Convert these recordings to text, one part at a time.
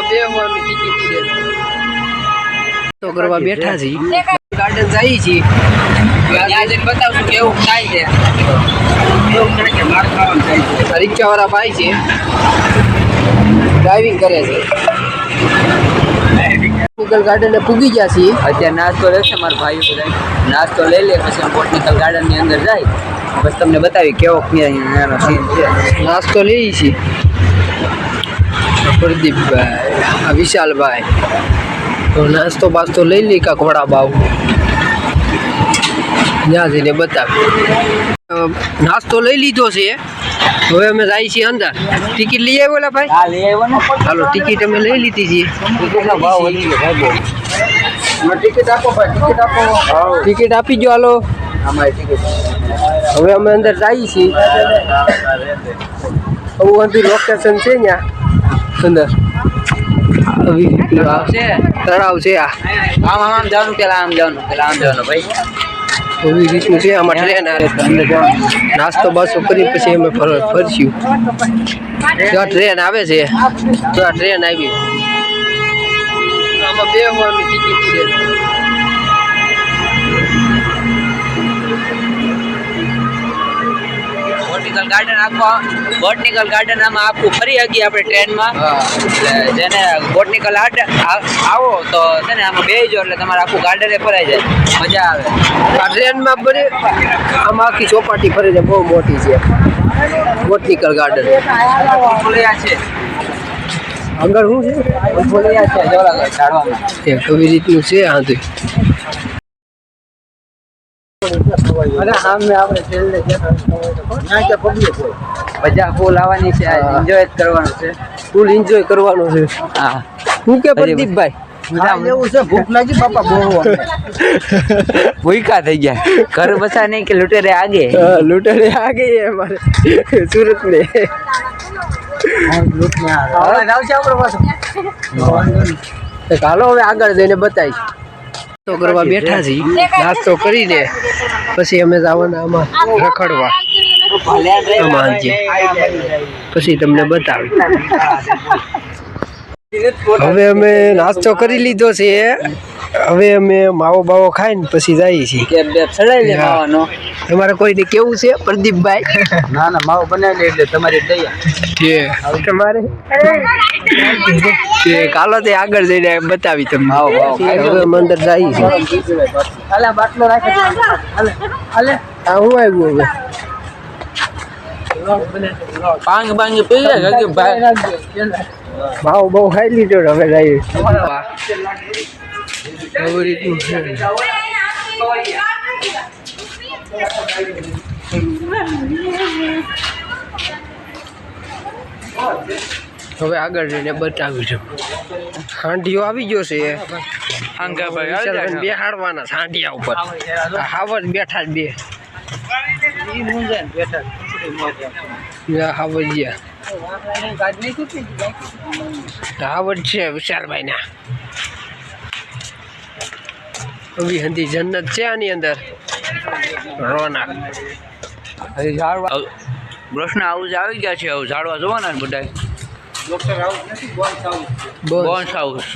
બેહવાની ticket છે તો કરવા બેઠા છીએ ગાર્ડન જઈએ છીએ ત્યાં જઈને બતાવશું કેવું થાય છે રિક્ષાવાળા ભાઈ છે ડ્રાઇવિંગ કરે છે બોટનિકલ ગાર્ડન પૂગી ગયા છીએ અત્યારે નાસ્તો લેશે મારા ભાઈઓ બધા નાસ્તો લઈ લે પછી બોટનિકલ ગાર્ડન ની અંદર જાય બસ તમને બતાવી કેવો સીન છે નાસ્તો લઈએ છીએ પ્રદીપભાઈ વિશાલભાઈ તો નાસ્તો બાસ્તો લઈ લે કાંક વડાપાવ ત્યાં જઈને બતાવી નાસ્તો લઈ લીધો છે હવે અમે જાય છીએ અંદર ટિકિટ લઈ આવ્યો ભાઈ હા લઈ આવ્યો ને ચાલો ટિકિટ અમે લઈ લીધી છીએ ટિકિટનો ભાવ વધી ગયો ભાઈ ટિકિટ આપો ભાઈ ટિકિટ આપો ટિકિટ આપી જો હાલો અમારી ટિકિટ હવે અમે અંદર જઈએ છીએ આવું અંદર લોકેશન છે ત્યાં અંદર તળાવ છે આમ જવાનું પેલા આમ જવાનું ભાઈ એવી રીતનું છે આમાં ટ્રેન આવે નાસ્તો બાસ્તો કરી પછી અમે ફરશું ત્યાં ટ્રેન આવે છે ત્યાં ટ્રેન આવી આમાં બેહવાની ટિકિટ છે બોટનિકલ ગાર્ડન આમાં આખું ફરી શકીએ આપણે ટ્રેનમાં એટલે જેને બોટનિકલ આવો તો છે ને આમાં બેસજો એટલે તમારે આખું ગાર્ડને ફરાઈ જાય મજા આવે આ ટ્રેનમાં બધી આમાં આખી ચોપાટી ફરી જાય બહુ મોટી છે બોટનિકલ ગાર્ડન છે આગળ શું છે કેવી રીતનું છે આ તો મજા ફૂલ આવવાની છે એન્જોય કરવાનું છે ફૂલ એન્જોય કરવાનું છે હા શું કે પ્રદીપભાઈ એવું છે ભૂખ લાગી બાપા બહુ ભૂખા થઈ ગયા ઘર બસા નહીં કે લૂંટેરે આગે અમારે સુરત ને હાલો હવે આગળ જઈને બતાવીશ નાસ્તો કરવા બેઠા છીએ નાસ્તો કરીને પછી અમે જવાના આમાં રખડવા આમાં પછી તમને બતાવી હવે અમે નાસ્તો કરી લીધો છે હવે અમે માવો બાવો ખાઈને પછી જઈએ છીએ તમારે કોઈને કેવું છે પ્રદીપભાઈ ના માવો બનાવી લે એટલે તમારી દયા તમારે કાલો તે આગળ જઈને બતાવી તમે હવે મંદિર જઈએ છીએ બાટલો રાખે આ હું આવ્યું હવે પાંગ પી ભાવ બહુ ખાઈ લીધો હવે જઈએ એવી રીતનું છે હવે આગળ જઈને બતાવ્યું છે હાંડીઓ આવી ગયો છે બેહાડવાના હાંડિયા ઉપર હાવજ બેઠા જ બે હાવજ છે વિશાલભાઈ ના એવી હંધી જન્નત છે આની અંદર રોનક પ્રશ્ન હાઉસ આવી ગયા છે ઝાડવા જોવાના ને બધા બોન્સ હાઉસ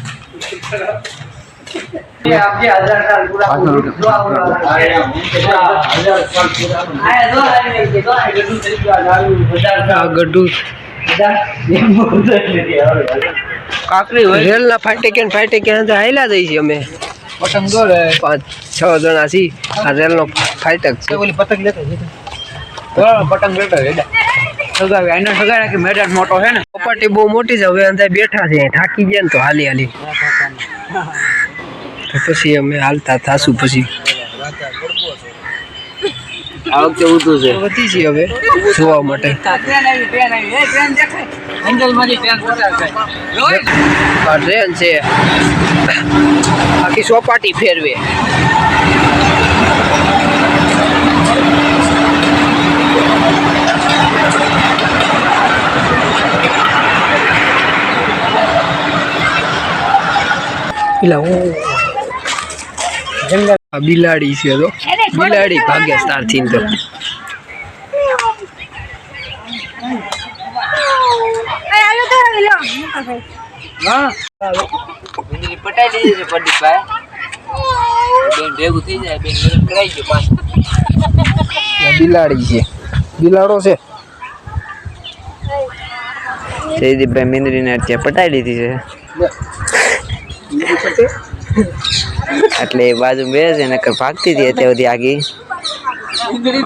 રેલ ના ફાટે કે હાઈલા જઈ છીએ અમે પતંગ દોડે 5-6 જણા છીએ આ રેલ નો ફાટક છે ઓલી પતંગ લેતા પતંગ લેતા મેદાન મોટો છે ને ચોપાટી બહુ મોટી છે હવે અંદર બેઠા છે થાકી ગયા ને તો હાલી તો પછી અમે હાલતા થાશું પછી આ વખતે ઊંધું છે વધી છે હવે જોવા માટે ટ્રેન છે આખી ચોપાટી ફેરવે બિલાડી છે તો બિલાડી ભાગ્યસ્તાર થી તો હા મીંદડી પટાઈ દીધી છે પ્રદીપભાઈ. બેન ભેગું થઈ જાય, બેન લગ્ન કરાઈ ગયો પાછું. બિલાડી છે, બિલાડો છે. જયદીપભાઈ મીંદડીને અત્યારે પટાઈ લીધી છે. એટલે એ બાજુ બે છે ને ભાગતી હતી અત્યાર સુધી આગી.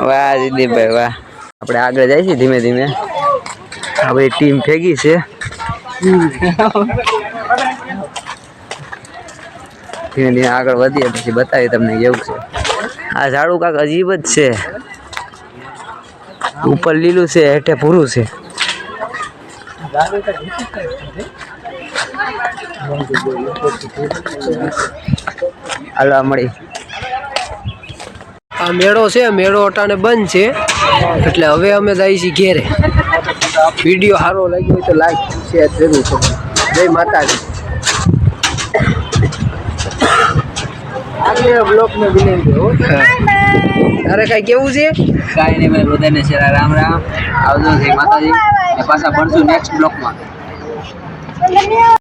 વાહ જયદીપભાઈ વાહ. આપણે આગળ જાય છે ધીમે ધીમે. આપણી ટીમ ભેગી છે. ધીમે ધીમે આગળ વધીએ પછી બતાવીએ તમને કેવું છે. આ ઝાડું કાંક અજીબ જ છે. ઉપર લીલું છે, હેઠે ભૂરું છે. હાલો મળી. આ મેળો છે, મેળો અટાણે બંધ છે એટલે હવે અમે જઈએ છીએ ઘેરે. વિડીયો સારો લાગ્યો હોય તો લાઈક શેર જરૂર કરો. જય માતાજી. તારે કઈ કેવું છે? કાંઈ નહીં ભાઈ, બધાને શેરા રામ રામ. આવજો જય માતાજી. પાછા ભણશું નેક્સ્ટ બ્લોકમાં.